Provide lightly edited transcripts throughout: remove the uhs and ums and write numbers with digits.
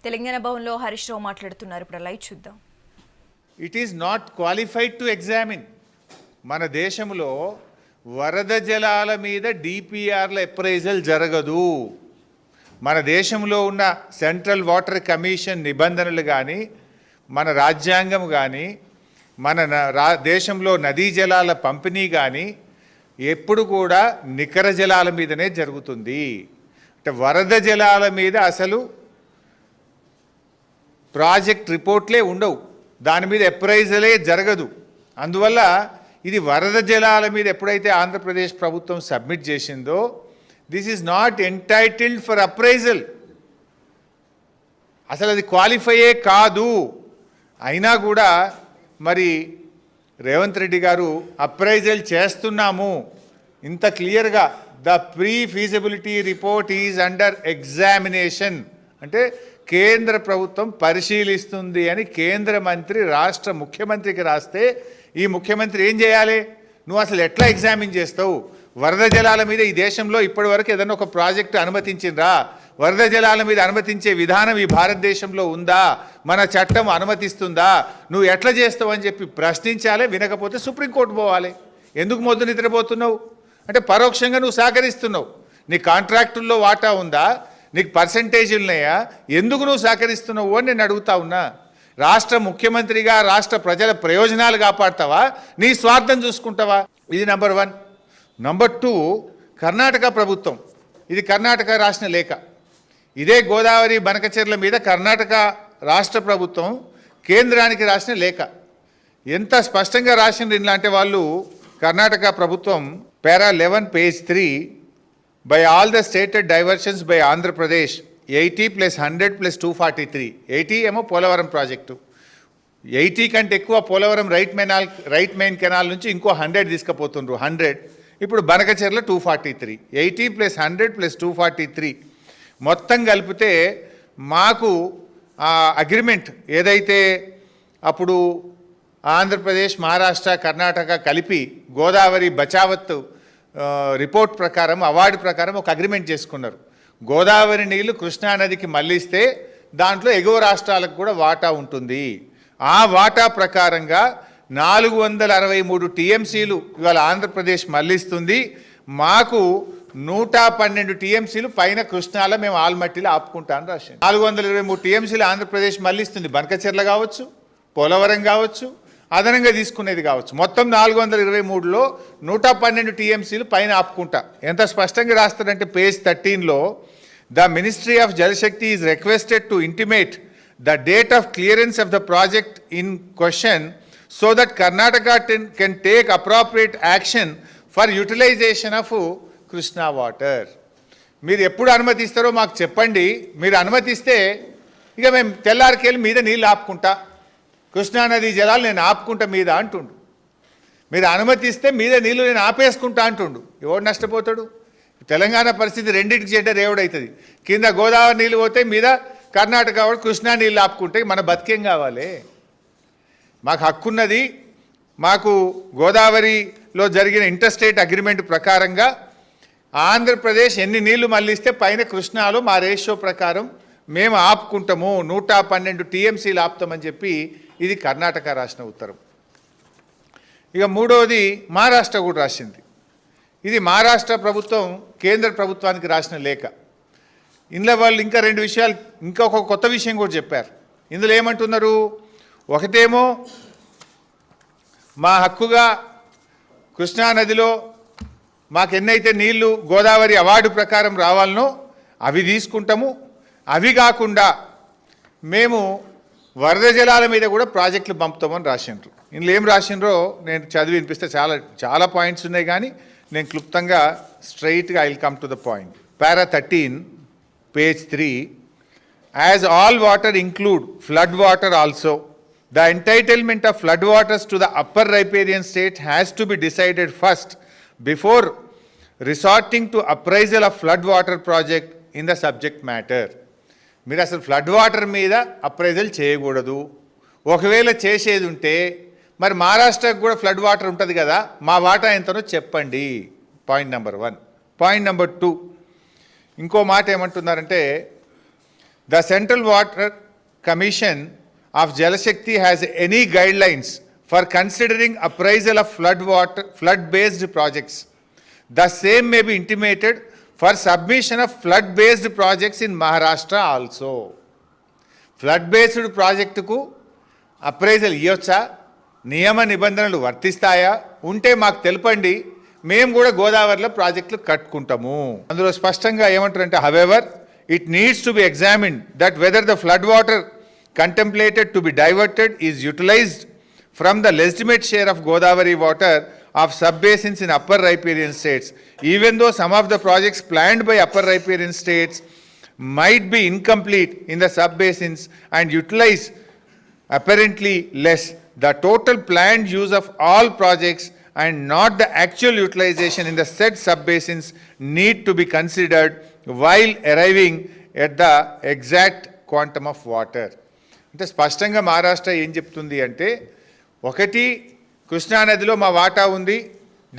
తెలంగాణ భవన్లో హరీష్ రావు మాట్లాడుతున్నారు. ఇప్పుడు లైవ్ చూద్దాం. It is not qualified to examine. మన దేశంలో వరద జలాల మీద డిపిఆర్ల అప్రైజల్ జరగదు. మన దేశంలో ఉన్న సెంట్రల్ వాటర్ కమిషన్ నిబంధనలు కానీ, మన రాజ్యాంగం కానీ, మన దేశంలో నదీ జలాల పంపిణీ కానీ ఎప్పుడు కూడా నికర జలాల మీదనే జరుగుతుంది. అంటే వరద జలాల మీద అసలు ప్రాజెక్ట్ రిపోర్ట్లే ఉండవు, దాని మీద అప్రైజలే జరగదు. అందువల్ల ఇది వరద జలాల మీద ఎప్పుడైతే ఆంధ్రప్రదేశ్ ప్రభుత్వం సబ్మిట్ చేసిందో, this is not entitled for appraisal. అసలు అది క్వాలిఫైయే కాదు. అయినా కూడా మరి రేవంత్ రెడ్డి గారు అప్రైజల్ చేస్తున్నాము ఇంత క్లియర్గా, the pre feasibility report is under examination అంటే కేంద్ర ప్రభుత్వం పరిశీలిస్తుంది అని కేంద్ర మంత్రి రాష్ట్ర ముఖ్యమంత్రికి రాస్తే ఈ ముఖ్యమంత్రి ఏం చేయాలి? నువ్వు అసలు ఎట్లా ఎగ్జామిన్ చేస్తావు? వరద జలాల మీద ఈ దేశంలో ఇప్పటివరకు ఏదైనా ఒక ప్రాజెక్టు అనుమతించిండ్రా? వరద జలాల మీద అనుమతించే విధానం ఈ భారతదేశంలో ఉందా? మన చట్టం అనుమతిస్తుందా? నువ్వు ఎట్లా చేస్తావు అని చెప్పి ప్రశ్నించాలి. వినకపోతే సుప్రీంకోర్టు పోవాలి. ఎందుకు మొద్దు నిద్రపోతున్నావు అంటే పరోక్షంగా నువ్వు సహకరిస్తున్నావు. నీ కాంట్రాక్టుల్లో వాటా ఉందా? నీకు పర్సంటేజీలు ఉన్నాయా? ఎందుకు నువ్వు సహకరిస్తున్నావు అని నేను అడుగుతా ఉన్నా. రాష్ట్ర ముఖ్యమంత్రిగా రాష్ట్ర ప్రజల ప్రయోజనాలు కాపాడతావా, నీ స్వార్థం చూసుకుంటావా? ఇది నెంబర్ 1. నెంబర్ 2, కర్ణాటక ప్రభుత్వం, ఇది కర్ణాటక రాసిన లేఖ. ఇదే గోదావరి బనకచెర్ల మీద కర్ణాటక రాష్ట్ర ప్రభుత్వం కేంద్రానికి రాసిన లేఖ. ఎంత స్పష్టంగా రాసింది ఇలా అంటే వాళ్ళు కర్ణాటక ప్రభుత్వం పారా 11 page 3, by all the stated diversions by Andhra Pradesh 80 plus 100 plus 243. 80 ఏమో పోలవరం ప్రాజెక్టు, 80 కంటే ఎక్కువ పోలవరం రైట్ మెయిన్ కెనాల్ నుంచి ఇంకో 100 తీసుకుపోతుండ్రు. 100 ఇప్పుడు బనకచెర్ల 243. 80 plus 100 plus 243 మొత్తం కలిపితే మాకు అగ్రిమెంట్ ఏదైతే అప్పుడు ఆంధ్రప్రదేశ్, మహారాష్ట్ర, కర్ణాటక కలిపి గోదావరి బచావత్ రిపోర్ట్ ప్రకారం, అవార్డు ప్రకారం ఒక అగ్రిమెంట్ చేసుకున్నారు. గోదావరి నీళ్లు కృష్ణానదికి మళ్ళిస్తే దాంట్లో ఎగువ రాష్ట్రాలకు కూడా వాటా ఉంటుంది. ఆ వాటా ప్రకారంగా 463 టీఎంసీలు ఇవాళ ఆంధ్రప్రదేశ్ మళ్ళిస్తుంది. మాకు 112 టీఎంసీలు పైన కృష్ణాలో మేము ఆల్మట్టిలో ఆపుకుంటామని రాశాను. 423 టీఎంసీలు ఆంధ్రప్రదేశ్ మళ్ళిస్తుంది. బనకచెర్ల కావచ్చు, పోలవరం కావచ్చు, అదనంగా తీసుకునేది కావచ్చు. మొత్తం 423లో 112 టీఎంసీలు పైన ఆపుకుంటా. ఎంత స్పష్టంగా రాస్తారంటే పేజ్ 13లో, the Ministry of Jal Shakti is requested to intimate the date of clearance of the project in question so that Karnataka can take appropriate action for utilization of Krishna water. మీరు ఎప్పుడు అనుమతిస్తారో మాకు చెప్పండి. మీరు అనుమతిస్తే ఇక మేము తెల్లారికెళ్ళి మీద నీళ్ళు ఆపుకుంటా, కృష్ణానది జలాలు నేను ఆపుకుంటా మీద అంటుండు. మీరు అనుమతిస్తే మీద నీళ్ళు నేను ఆపేసుకుంటా అంటుండు. ఎవడు నష్టపోతాడు? తెలంగాణ పరిస్థితి రెండింటికి చెడ్డ రేవుడవుతుంది. కింద గోదావరి నీళ్ళు పోతే మీద కర్ణాటక వాడు కృష్ణా నీళ్ళు ఆపుకుంటే మన బతికేం కావాలి? మాకు హక్కున్నది. మాకు గోదావరిలో జరిగిన ఇంటర్స్టేట్ అగ్రిమెంట్ ప్రకారంగా ఆంధ్రప్రదేశ్ ఎన్ని నీళ్లు మళ్ళిస్తే పైన కృష్ణాలో మా రేషియో ప్రకారం మేము ఆపుకుంటాము. 112 టీఎంసీలు ఆపుతామని చెప్పి ఇది కర్ణాటక రాసిన ఉత్తరం. ఇక మూడవది మహారాష్ట్ర కూడా రాసింది. ఇది మహారాష్ట్ర ప్రభుత్వం కేంద్ర ప్రభుత్వానికి రాసిన లేఖ. ఇందులో వాళ్ళు ఇంకా 2 విషయాలు, ఇంకొక కొత్త విషయం కూడా చెప్పారు. ఇందులో ఏమంటున్నారు? ఒకటేమో మా హక్కుగా కృష్ణానదిలో మాకు ఎన్నైతే నీళ్లు గోదావరి అవార్డు ప్రకారం రావాలనో అవి తీసుకుంటాము. అవి కాకుండా మేము వరద జలాల మీద కూడా ప్రాజెక్టులు పంపుతామని రాసిండ్రు. ఇందులో ఏం రాసిండ్రో నేను చదివి వినిపిస్తే చాలా పాయింట్స్ ఉన్నాయి, కానీ నేను క్లుప్తంగా స్ట్రైట్గా I will come to the point. Para 13 page 3, as all water include flood water also, the entitlement of flood waters to the upper riparian state has to be decided first before resorting to appraisal of flood water project in the subject matter. మీరు అసలు flood water మీద appraisal చేయకూడదు. ఒకవేళ చేసేది ఉంటే మరి మహారాష్ట్రకు కూడా ఫ్లడ్ వాటర్ ఉంటుంది కదా, మా వాటా ఎంతనో చెప్పండి. Point number 1. పాయింట్ నెంబర్ 2, ఇంకో మాట ఏమంటున్నారంటే The Central Water Commission of Jal Shakti has any guidelines for considering appraisal of flood-based projects. The same may be intimated for submission of flood-based projects in Maharashtra also. Flood-based ప్రాజెక్టుకు appraisal ఇవ్వచ్చా, నియమ నిబంధనలు వర్తిస్తాయా, ఉంటే మాకు తెలపండి, మేము కూడా గోదావరిలో ప్రాజెక్టులు కట్టుకుంటాము. అందులో స్పష్టంగా ఏమంటారంటే, however, it needs to be examined that whether the flood water contemplated to be diverted is utilized from the legitimate share of Godavari water of sub-basins in upper riparian states, even though some of the projects planned by upper riparian states might be incomplete in the sub-basins and utilize apparently less. The total planned use of all projects and not the actual utilization in the said sub-basins need to be considered while arriving at the exact quantum of water. అంటే స్పష్టంగా మహారాష్ట్ర ఏం చెప్తుంది అంటే, ఒకటి కృష్ణానదిలో మా వాటా ఉంది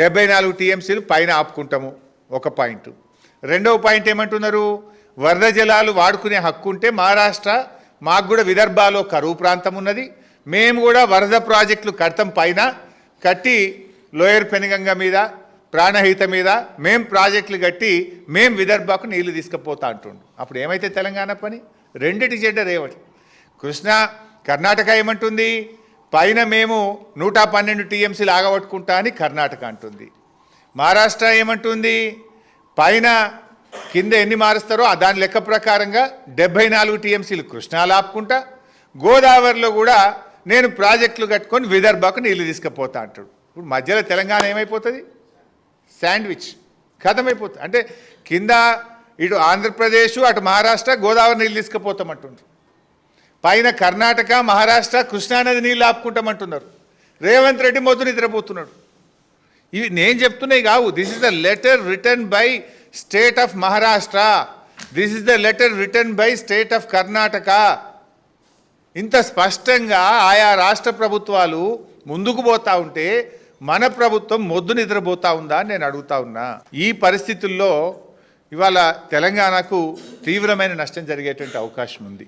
74 టీఎంసీలు పైన ఆపుకుంటాము, ఒక పాయింట్. రెండవ పాయింట్ ఏమంటున్నారు, వరద జలాలు వాడుకునే హక్కు ఉంటే మహారాష్ట్ర మాకు కూడా విదర్భాలో కరువు ప్రాంతం ఉన్నది, మేము కూడా వరద ప్రాజెక్టులు కడతాం, పైన కట్టి లోయర్ పెనుగంగ మీద ప్రాణహిత మీద మేం ప్రాజెక్టులు కట్టి మేం విదర్భకు నీళ్లు తీసుకుపోతా అంటుండు. అప్పుడు ఏమైతే తెలంగాణ పని? రెండిటి జెండర్ ఏమిటి? కర్ణాటక ఏమంటుంది, పైన మేము 112 టీఎంసీలు ఆగబట్టుకుంటా అని కర్ణాటక అంటుంది. మహారాష్ట్ర ఏమంటుంది, పైన కింద ఎన్ని మారుస్తారో దాని లెక్క ప్రకారంగా 74 టీఎంసీలు కృష్ణాలు ఆపుకుంటా, గోదావరిలో కూడా నేను ప్రాజెక్టులు కట్టుకొని విదర్భకు నీళ్లు తీసుకుపోతా అంటాడు. ఇప్పుడు మధ్యలో తెలంగాణ ఏమైపోతుంది? శాండ్విచ్ ఖతమైపోతుంది. అంటే కింద ఇటు ఆంధ్రప్రదేశ్, అటు మహారాష్ట్ర గోదావరి నీళ్ళు తీసుకుపోతామంటుండ్రు, పైన కర్ణాటక మహారాష్ట్ర కృష్ణానది నీళ్ళు ఆపుకుంటామంటున్నారు. రేవంత్ రెడ్డి మొద్దు నిద్రపోతున్నాడు. ఇవి నేను చెప్తున్నాయి కావు. This is the letter written by state of Maharashtra, this is the letter written by state of Karnataka. ఇంత స్పష్టంగా ఆయా రాష్ట్ర ప్రభుత్వాలు ముందుకు పోతా ఉంటే మన ప్రభుత్వం మొద్దు నిద్రపోతా ఉందా అని నేను అడుగుతా ఉన్నా. ఈ పరిస్థితుల్లో ఇవాళ తెలంగాణకు తీవ్రమైన నష్టం జరిగేటువంటి అవకాశం ఉంది.